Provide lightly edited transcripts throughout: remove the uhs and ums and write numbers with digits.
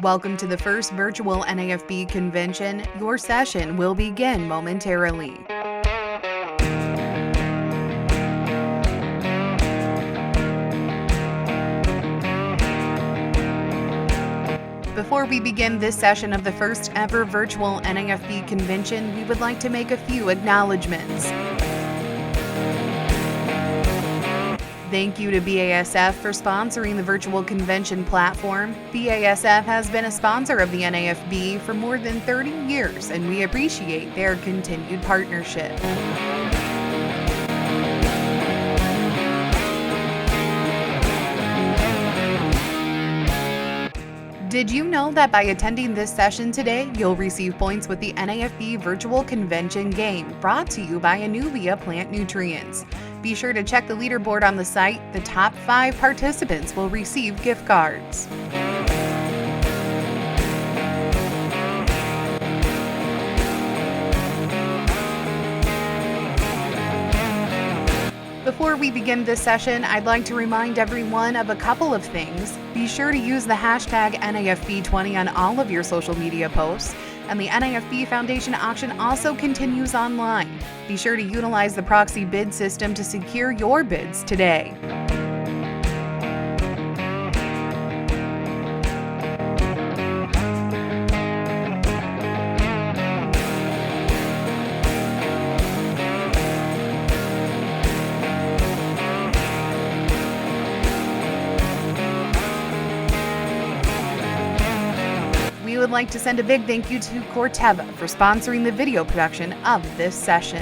Welcome to the first virtual NAFB convention. Your session will begin momentarily. Before we begin this session of the first ever virtual NAFB convention, we would like to make a few acknowledgments. Thank you to BASF for sponsoring the virtual convention platform. BASF has been a sponsor of the NAFB for more than 30 years, and we appreciate their continued partnership. Did you know that by attending this session today, you'll receive points with the NAFB Virtual Convention game, brought to you by Anuvia Plant Nutrients? Be sure to check the leaderboard on the site. The top 5 participants will receive gift cards. Before we begin this session, I'd like to remind everyone of a couple of things. Be sure to use the hashtag NAFB20 on all of your social media posts. And the NAFB Foundation auction also continues online. Be sure to utilize the proxy bid system to secure your bids today. We would like to send a big thank you to Corteva for sponsoring the video production of this session.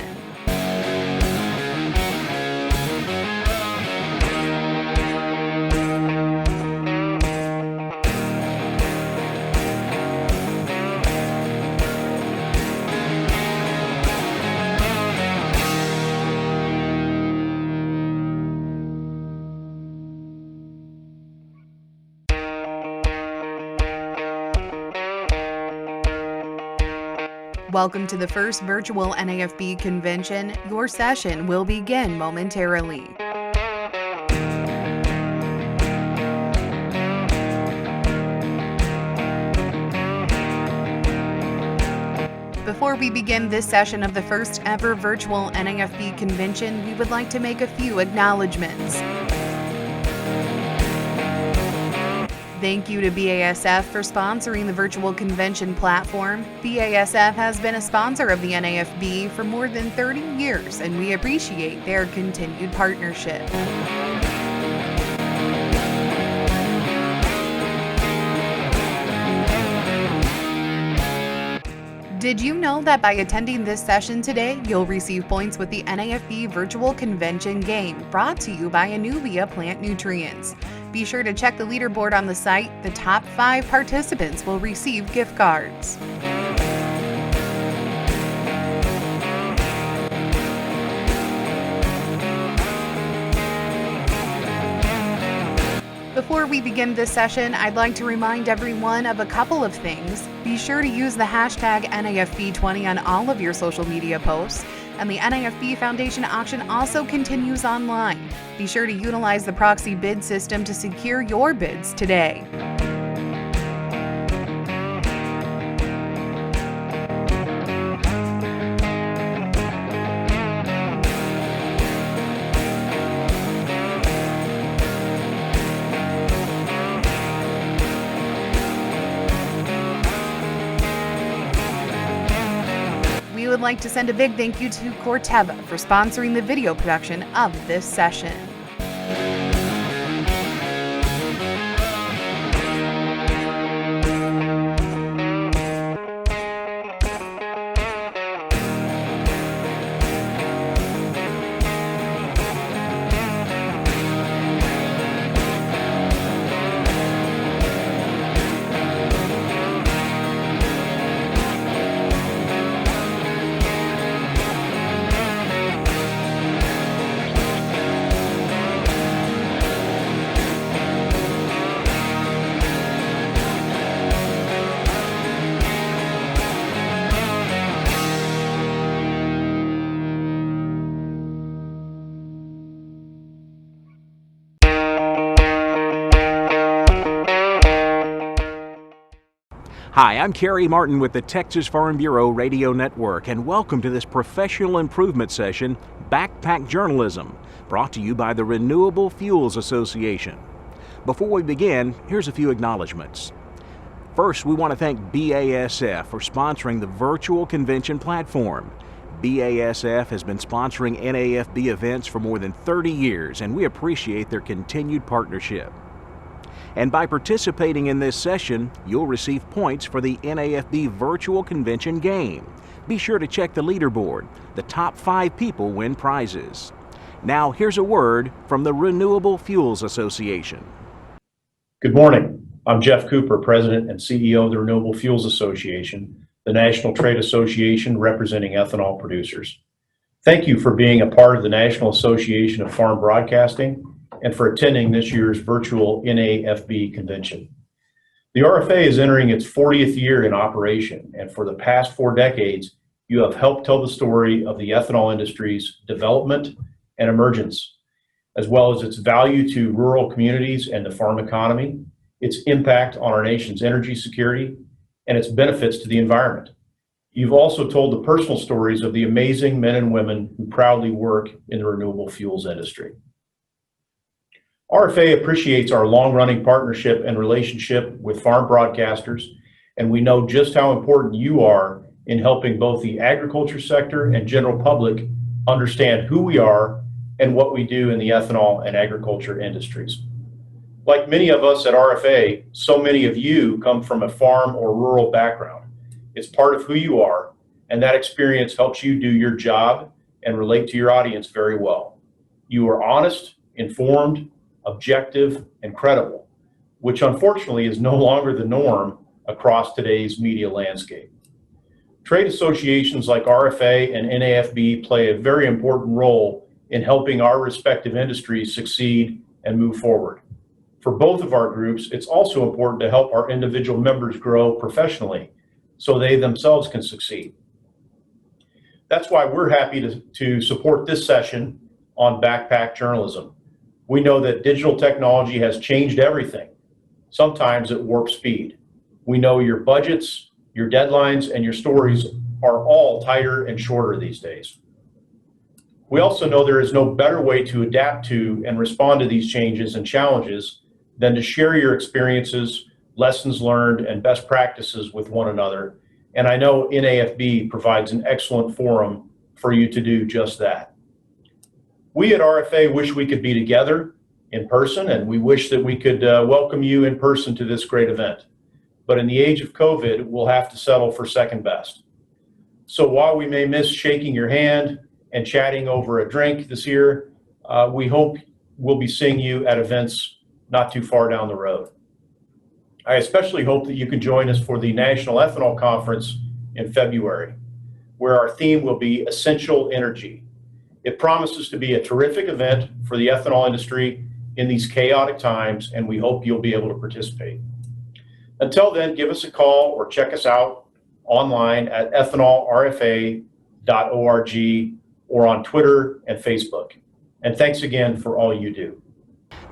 Welcome to the first virtual NAFB convention. Your session will begin momentarily. Before we begin this session of the first ever virtual NAFB convention, we would like to make a few acknowledgments. Thank you to BASF for sponsoring the virtual convention platform. BASF has been a sponsor of the NAFB for more than 30 years, and we appreciate their continued partnership. Did you know that by attending this session today, you'll receive points with the NAFB Virtual Convention game, brought to you by Anuvia Plant Nutrients? Be sure to check the leaderboard on the site. The top 5 participants will receive gift cards. Before we begin this session, I'd like to remind everyone of a couple of things. Be sure to use the hashtag NAFB20 on all of your social media posts. And the NAFB Foundation auction also continues online. Be sure to utilize the proxy bid system to secure your bids today. We would like to send a big thank you to Corteva for sponsoring the video production of this session. Hi, I'm Kerry Martin with the Texas Farm Bureau Radio Network, and welcome to this professional improvement session, Backpack Journalism, brought to you by the Renewable Fuels Association. Before we begin, here's a few acknowledgments. First, we want to thank BASF for sponsoring the virtual convention platform. BASF has been sponsoring NAFB events for more than 30 years, and we appreciate their continued partnership. And by participating in this session, you'll receive points for the NAFB Virtual Convention game. Be sure to check the leaderboard. The top 5 people win prizes. Now, here's a word from the Renewable Fuels Association. Good morning. I'm Jeff Cooper, President and CEO of the Renewable Fuels Association, the national trade association representing ethanol producers. Thank you for being a part of the National Association of Farm Broadcasting and for attending this year's virtual NAFB convention. The RFA is entering its 40th year in operation, and for the past 4 decades, you have helped tell the story of the ethanol industry's development and emergence, as well as its value to rural communities and the farm economy, its impact on our nation's energy security, and its benefits to the environment. You've also told the personal stories of the amazing men and women who proudly work in the renewable fuels industry. RFA appreciates our long-running partnership and relationship with farm broadcasters, and we know just how important you are in helping both the agriculture sector and general public understand who we are and what we do in the ethanol and agriculture industries. Like many of us at RFA, so many of you come from a farm or rural background. It's part of who you are, and that experience helps you do your job and relate to your audience very well. You are honest, informed, objective, and credible, which unfortunately is no longer the norm across today's media landscape. Trade associations like RFA and NAFB play a very important role in helping our respective industries succeed and move forward. For both of our groups, it's also important to help our individual members grow professionally so they themselves can succeed. That's why we're happy to support this session on backpack journalism. We know that digital technology has changed everything, sometimes at warp speed. We know your budgets, your deadlines, and your stories are all tighter and shorter these days. We also know there is no better way to adapt to and respond to these changes and challenges than to share your experiences, lessons learned, and best practices with one another. And I know NAFB provides an excellent forum for you to do just that. We at RFA wish we could be together in person, and we wish that we could welcome you in person to this great event. But in the age of COVID, we'll have to settle for second best. So while we may miss shaking your hand and chatting over a drink this year, we hope we'll be seeing you at events not too far down the road. I especially hope that you can join us for the National Ethanol Conference in February, where our theme will be Essential Energy. It promises to be a terrific event for the ethanol industry in these chaotic times, and we hope you'll be able to participate. Until then, give us a call or check us out online at ethanolrfa.org or on Twitter and Facebook. And thanks again for all you do.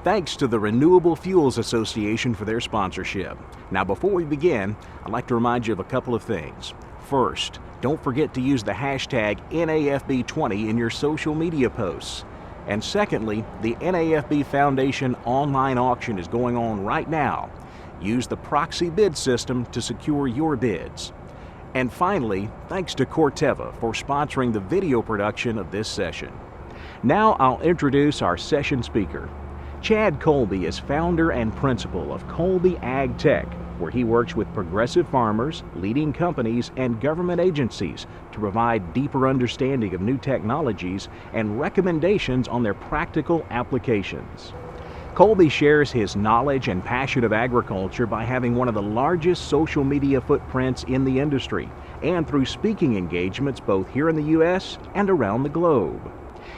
Thanks to the Renewable Fuels Association for their sponsorship. Now, before we begin, I'd like to remind you of a couple of things. First, don't forget to use the hashtag NAFB20 in your social media posts. And secondly, the NAFB Foundation online auction is going on right now. Use the proxy bid system to secure your bids. And finally, thanks to Corteva for sponsoring the video production of this session. Now I'll introduce our session speaker. Chad Colby is founder and principal of Colby Ag Tech, where he works with progressive farmers, leading companies, and government agencies to provide deeper understanding of new technologies and recommendations on their practical applications. Colby shares his knowledge and passion of agriculture by having one of the largest social media footprints in the industry and through speaking engagements both here in the U.S. and around the globe.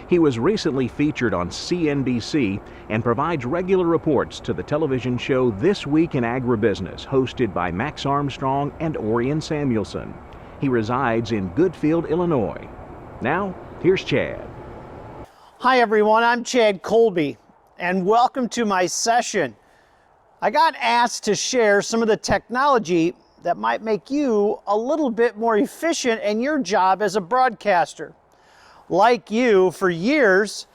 He was recently featured on CNBC and provides regular reports to the television show This Week in Agribusiness, hosted by Max Armstrong and Orion Samuelson. He resides in Goodfield, Illinois. Now, here's Chad. Hi everyone, I'm Chad Colby, and welcome to my session. I got asked to share some of the technology that might make you a little bit more efficient in your job as a broadcaster. Like you, for years,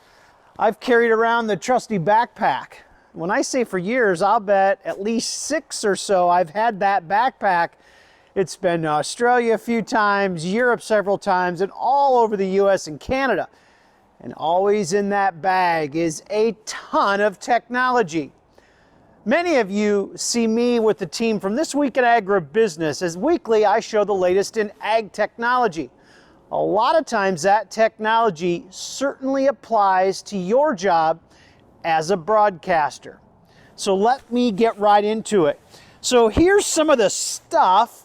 I've carried around the trusty backpack. When I say for years, I'll bet at least 6 or so I've had that backpack. It's been to Australia a few times, Europe several times, and all over the US and Canada. And always in that bag is a ton of technology. Many of you see me with the team from This Week in Agribusiness, as weekly I show the latest in ag technology. A lot of times that technology certainly applies to your job as a broadcaster. So let me get right into it. So here's some of the stuff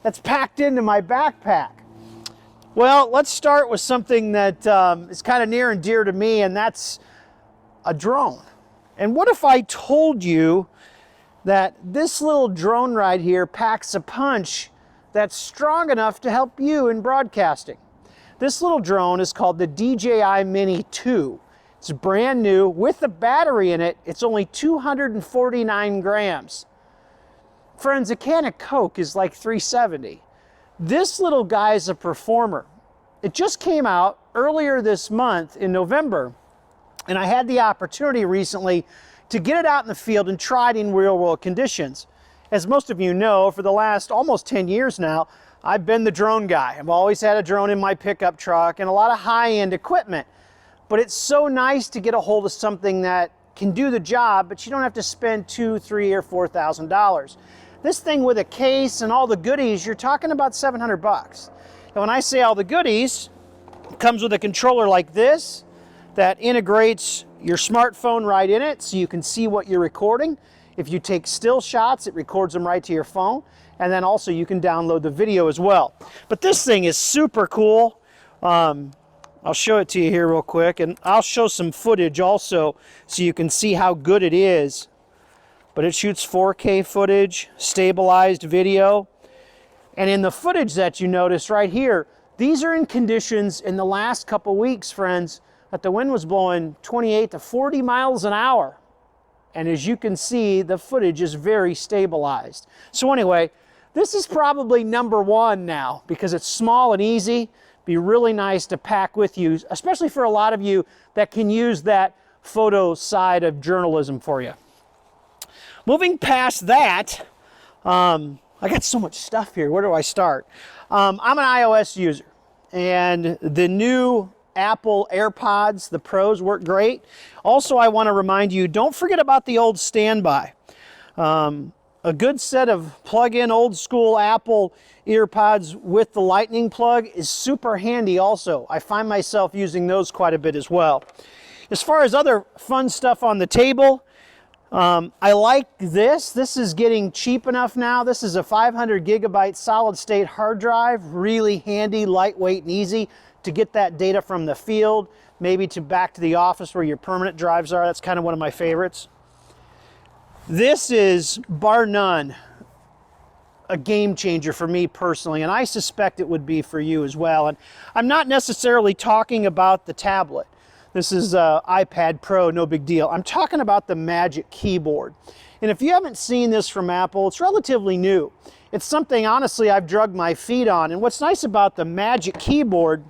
that's packed into my backpack. Well, let's start with something that is kind of near and dear to me, and that's a drone. And what if I told you that this little drone right here packs a punch that's strong enough to help you in broadcasting? This little drone is called the DJI Mini 2. It's brand new with a battery in it. It's only 249 grams. Friends, a can of Coke is like 370. This little guy is a performer. It just came out earlier this month in November, and I had the opportunity recently to get it out in the field and try it in real-world conditions. As most of you know, for the last almost 10 years now, I've been the drone guy. I've always had a drone in my pickup truck and a lot of high-end equipment. But it's so nice to get a hold of something that can do the job, but you don't have to spend $2,000, $3,000, or $4,000. This thing with a case and all the goodies, you're talking about $700. And when I say all the goodies, it comes with a controller like this that integrates your smartphone right in it so you can see what you're recording. If you take still shots, it records them right to your phone. And then also you can download the video as well. But this thing is super cool. I'll show it to you here real quick, and I'll show some footage also so you can see how good it is. But it shoots 4K footage, stabilized video. And in the footage that you notice right here, these are in conditions in the last couple weeks, friends, that the wind was blowing 28 to 40 miles an hour. And as you can see, the footage is very stabilized. So anyway, this is probably number one now because it's small and easy. Be really nice to pack with you, especially for a lot of you that can use that photo side of journalism for you. Moving past that, I got so much stuff here. Where do I start? I'm an iOS user, and the new Apple AirPods, the Pros, work great. Also, I want to remind you, don't forget about the old standby. A good set of plug-in old school Apple EarPods with the lightning plug is super handy also. I find myself using those quite a bit as well. As far as other fun stuff on the table, I like this. This is getting cheap enough now. This is a 500 gigabyte solid state hard drive. Really handy, lightweight, and easy to get that data from the field, maybe to back to the office where your permanent drives are. That's kind of one of my favorites. This is, bar none, a game changer for me personally, and I suspect it would be for you as well. And I'm not necessarily talking about the tablet. This is iPad Pro, no big deal. I'm talking about the Magic Keyboard. And if you haven't seen this from Apple, it's relatively new. It's something, honestly, I've drugged my feet on. And what's nice about the Magic Keyboard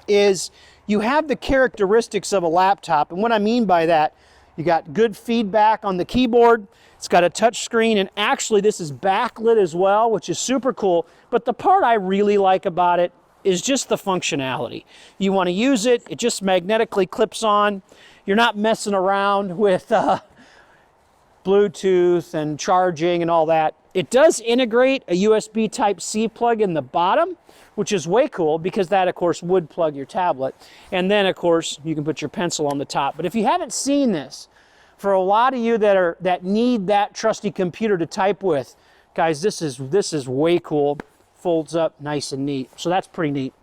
is you have the characteristics of a laptop. And what I mean by that, you got good feedback on the keyboard. It's got a touch screen, and actually this is backlit as well, which is super cool. But the part I really like about it is just the functionality. You want to use it, it just magnetically clips on. You're not messing around with Bluetooth and charging and all that. It does integrate a USB Type-C plug in the bottom, which is way cool because that, of course, would plug your tablet. And then, of course, you can put your pencil on the top. But if you haven't seen this, for a lot of you that need that trusty computer to type with, guys, this is way cool. Folds up nice and neat. So that's pretty neat.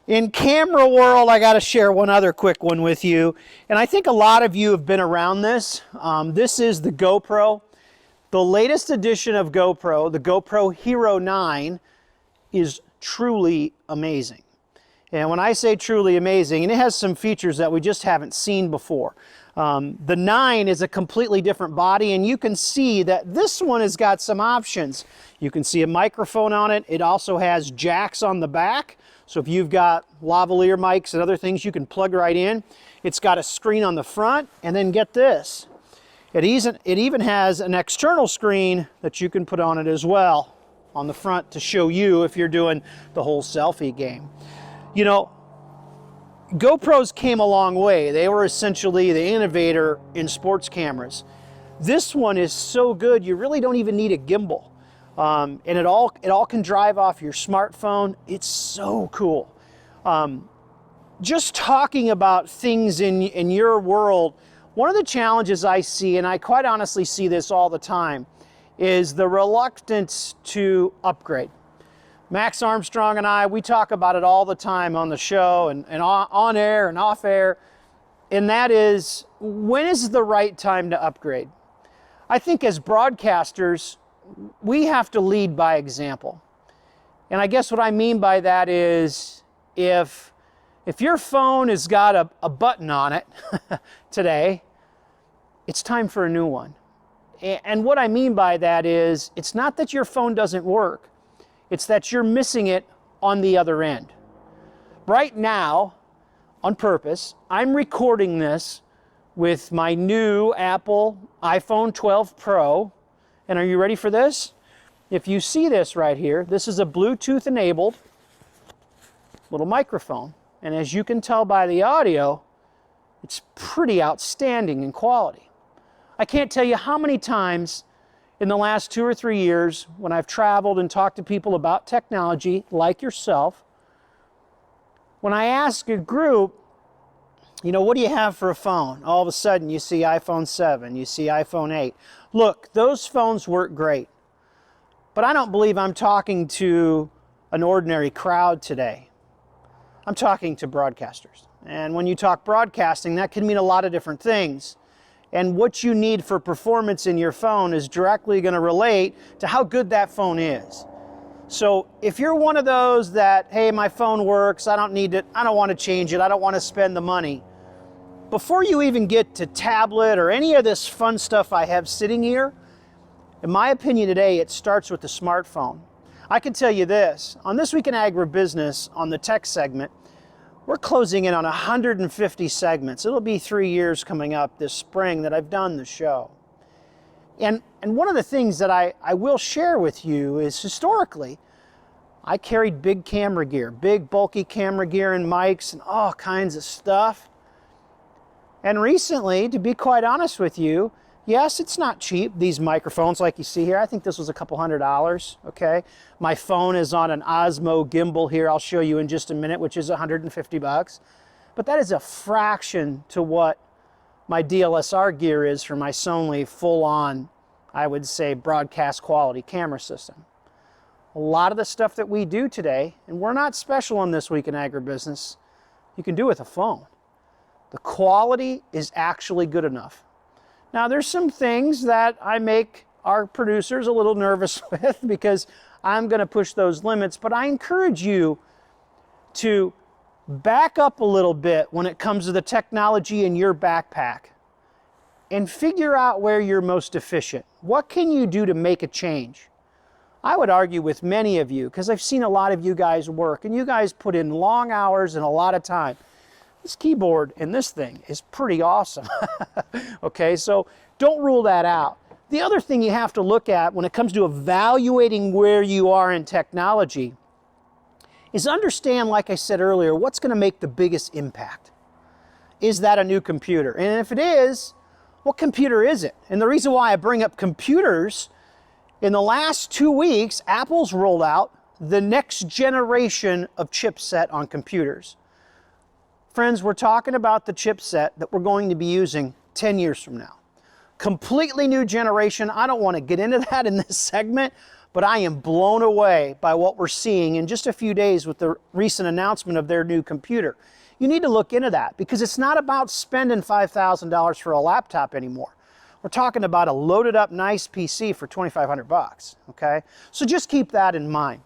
In camera world, I got to share one other quick one with you. And I think a lot of you have been around this. This is the GoPro. The latest edition of GoPro, the GoPro Hero 9, is truly amazing. And when I say truly amazing, and it has some features that we just haven't seen before. The 9 is a completely different body, and you can see that this one has got some options. You can see a microphone on it. It also has jacks on the back. So if you've got lavalier mics and other things, you can plug right in. It's got a screen on the front, and then get this. It even has an external screen that you can put on it as well on the front to show you if you're doing the whole selfie game. You know, GoPros came a long way. They were essentially the innovator in sports cameras. This one is so good, you really don't even need a gimbal. And it all can drive off your smartphone. It's so cool. Just talking about things in your world, one of the challenges I see, and I quite honestly see this all the time, is the reluctance to upgrade. Max Armstrong and I, we talk about it all the time on the show and on air and off air, and that is, when is the right time to upgrade? I think as broadcasters, we have to lead by example. And I guess what I mean by that is, if your phone has got a button on it today, it's time for a new one. And what I mean by that is, it's not that your phone doesn't work, it's that you're missing it on the other end. Right now, on purpose, I'm recording this with my new Apple iPhone 12 Pro. And are you ready for this? If you see this right here, this is a Bluetooth enabled little microphone. And as you can tell by the audio, it's pretty outstanding in quality. I can't tell you how many times in the last 2 or 3 years when I've traveled and talked to people about technology like yourself, when I ask a group, you know, what do you have for a phone? All of a sudden you see iPhone 7, you see iPhone 8. Look, those phones work great, but I don't believe I'm talking to an ordinary crowd today. I'm talking to broadcasters. And when you talk broadcasting, that can mean a lot of different things. And what you need for performance in your phone is directly going to relate to how good that phone is. So if you're one of those that, hey, my phone works, I don't need it, I don't want to change it, I don't want to spend the money, before you even get to tablet or any of this fun stuff I have sitting here, in my opinion today, it starts with the smartphone. I can tell you this, on This Week in Agribusiness, on the tech segment, we're closing in on 150 segments. It'll be 3 years coming up this spring that I've done the show. And one of the things that I will share with you is, historically, I carried big camera gear, big bulky camera gear and mics and all kinds of stuff. And recently, to be quite honest with you, yes, it's not cheap, these microphones like you see here. I think this was a couple $100, okay? My phone is on an Osmo gimbal here, I'll show you in just a minute, which is $150. But that is a fraction to what my DLSR gear is for my Sony full-on, I would say, broadcast quality camera system. A lot of the stuff that we do today, and we're not special on This Week in Agribusiness, you can do with a phone. The quality is actually good enough. Now, there's some things that I make our producers a little nervous with because I'm going to push those limits, but I encourage you to back up a little bit when it comes to the technology in your backpack and figure out where you're most efficient. What can you do to make a change? I would argue with many of you, because I've seen a lot of you guys work, and you guys put in long hours and a lot of time. This keyboard and this thing is pretty awesome. Okay, so don't rule that out. The other thing you have to look at when it comes to evaluating where you are in technology is understand, like I said earlier, what's going to make the biggest impact. Is that a new computer? And if it is, what computer is it? And the reason why I bring up computers, in the last 2 weeks, Apple's rolled out the next generation of chipset on computers. Friends, we're talking about the chipset that we're going to be using 10 years from now. Completely new generation. I don't want to get into that in this segment, but I am blown away by what we're seeing in just a few days with the recent announcement of their new computer. You need to look into that because it's not about spending $5,000 for a laptop anymore. We're talking about a loaded up nice PC for $2,500, okay? So just keep that in mind.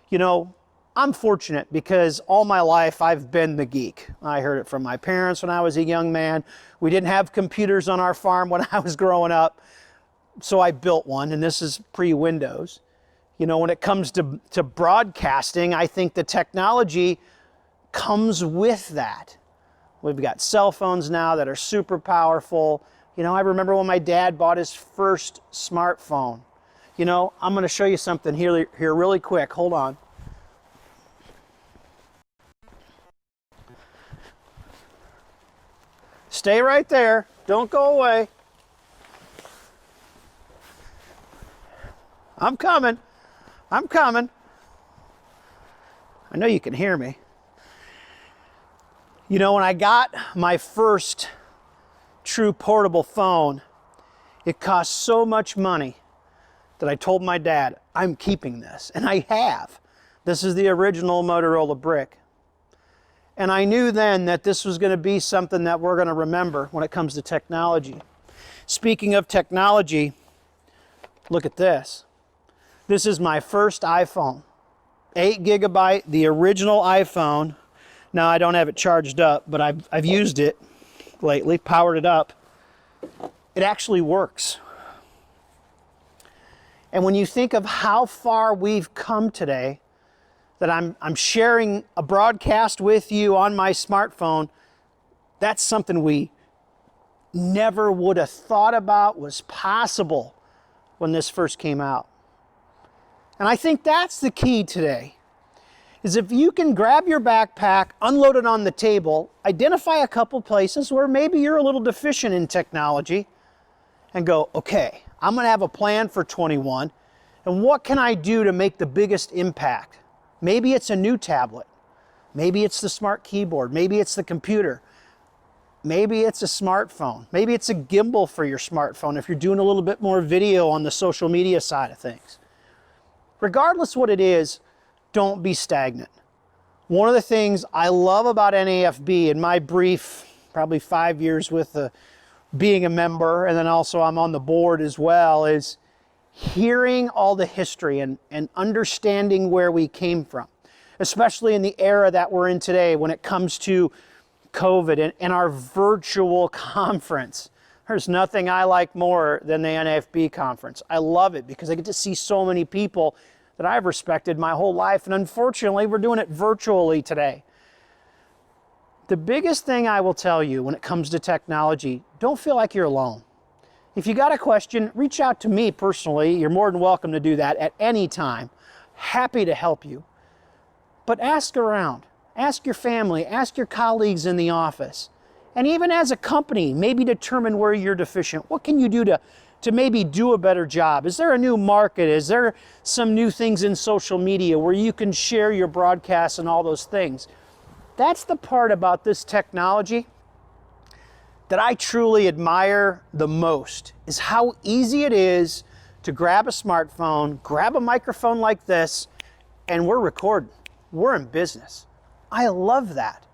You know, I'm fortunate because all my life I've been the geek. I heard it from my parents when I was a young man. We didn't have computers on our farm when I was growing up, so I built one, and this is pre-Windows. You know, when it comes to broadcasting, I think the technology comes with that. We've got cell phones now that are super powerful. You know, I remember when my dad bought his first smartphone. You know, I'm going to show you something here really quick. Hold on. Stay right there. Don't go away. I'm coming. I'm coming. I know you can hear me. You know, when I got my first true portable phone, it cost so much money that I told my dad, I'm keeping this. And I have. This is the original Motorola brick. And I knew then that this was going to be something that we're going to remember when it comes to technology. Speaking of technology, look at this. This is my first iPhone. 8 gigabyte, the original iPhone. Now I don't have it charged up, but I've used it lately, powered it up. It actually works. And when you think of how far we've come today, that I'm sharing a broadcast with you on my smartphone, that's something we never would have thought about was possible when this first came out. And I think that's the key today, is if you can grab your backpack, unload it on the table, identify a couple places where maybe you're a little deficient in technology, and go, okay, I'm going to have a plan for 21, and what can I do to make the biggest impact? Maybe it's a new tablet. Maybe it's the smart keyboard. Maybe it's the computer. Maybe it's a smartphone. Maybe it's a gimbal for your smartphone if you're doing a little bit more video on the social media side of things. Regardless what it is, don't be stagnant. One of the things I love about NAFB in my brief, probably 5 years with being a member, and then also I'm on the board as well, is hearing all the history and understanding where we came from, especially in the era that we're in today when it comes to COVID and our virtual conference. There's nothing I like more than the NAFB conference. I love it because I get to see so many people that I've respected my whole life, and unfortunately we're doing it virtually today. The biggest thing I will tell you when it comes to technology, don't feel like you're alone. If you got a question, reach out to me personally. You're more than welcome to do that at any time. Happy to help you. But ask around. Ask your family. Ask your colleagues in the office. And even as a company, maybe determine where you're deficient. What can you do to maybe do a better job? Is there a new market? Is there some new things in social media where you can share your broadcasts and all those things? That's the part about this technology that I truly admire the most, is how easy it is to grab a smartphone, grab a microphone like this, and we're recording. We're in business. I love that.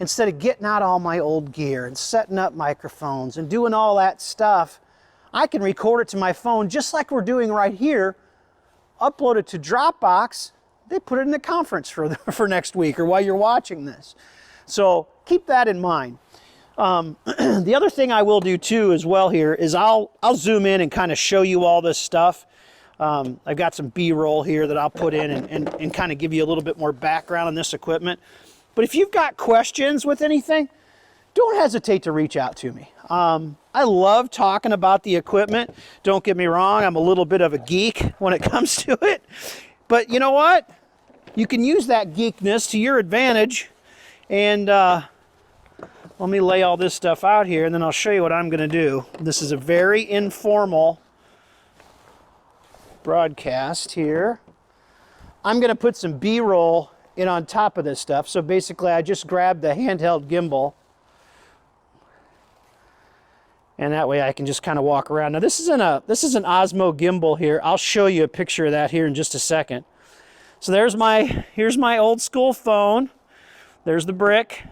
Instead of getting out all my old gear and setting up microphones and doing all that stuff, I can record it to my phone just like we're doing right here, upload it to Dropbox, they put it in the conference for next week or while you're watching this. So keep that in mind. The other thing I will do too as well here is I'll zoom in and kind of show you all this stuff. I've got some B-roll here that I'll put in and kind of give you a little bit more background on this equipment. But if you've got questions with anything, don't hesitate to reach out to me. I love talking about the equipment. Don't get me wrong, I'm a little bit of a geek when it comes to it. But you know what? You can use that geekness to your advantage. And let me lay all this stuff out here, and then I'll show you what I'm going to do. This is a very informal broadcast here. I'm going to put some B-roll in on top of this stuff. So basically, I just grabbed the handheld gimbal, and that way I can just kind of walk around. Now this is an Osmo gimbal here. I'll show you a picture of that here in just a second. So here's my old school phone. There's the brick.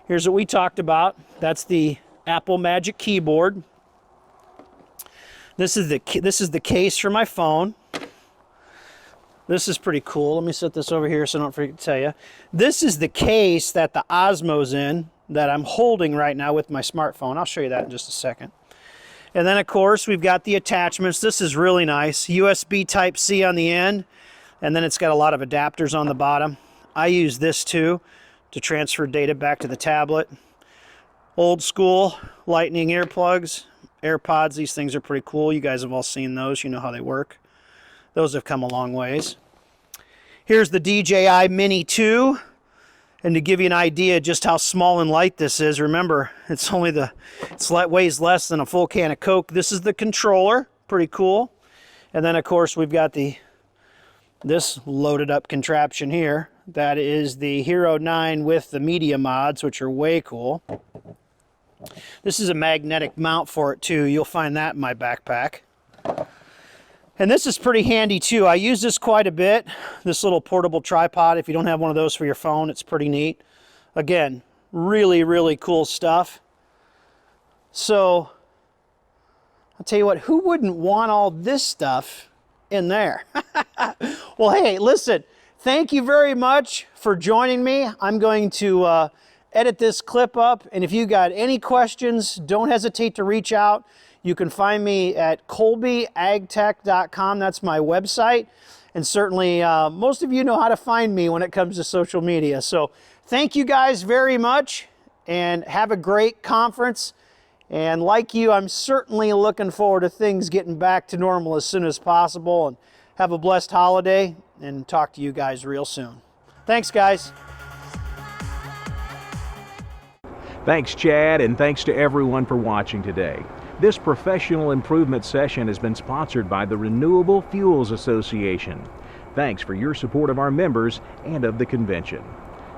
Here's what we talked about. That's the Apple Magic Keyboard. This is the case for my phone. This is pretty cool. Let me set this over here so I don't forget to tell you. This is the case that the Osmo's in that I'm holding right now with my smartphone. I'll show you that in just a second. And then, of course, we've got the attachments. This is really nice. USB Type-C on the end, and then it's got a lot of adapters on the bottom. I use this, too, to transfer data back to the tablet. Old school lightning earplugs, AirPods. These things are pretty cool. You guys have all seen those. You know how they work. Those have come a long ways. Here's the DJI Mini 2. And to give you an idea just how small and light this is, remember, it weighs less than a full can of Coke. This is the controller. Pretty cool. And then, of course, we've got this loaded up contraption here. That is the Hero 9 with the media mods, which are way cool. This is a magnetic mount for it, too. You'll find that in my backpack. And this is pretty handy too. I use this quite a bit, this little portable tripod. If you don't have one of those for your phone, it's pretty neat. Again, really, really cool stuff. So, I'll tell you what, who wouldn't want all this stuff in there? Well, hey, listen, thank you very much for joining me. I'm going to edit this clip up, and if you got any questions, don't hesitate to reach out. You can find me at colbyagtech.com. That's my website. And certainly, most of you know how to find me when it comes to social media. So thank you guys very much, and have a great conference. And like you, I'm certainly looking forward to things getting back to normal as soon as possible. And have a blessed holiday, and talk to you guys real soon. Thanks, guys. Thanks, Chad, and thanks to everyone for watching today. This professional improvement session has been sponsored by the Renewable Fuels Association. Thanks for your support of our members and of the convention.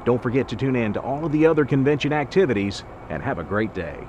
Don't forget to tune in to all of the other convention activities, and have a great day.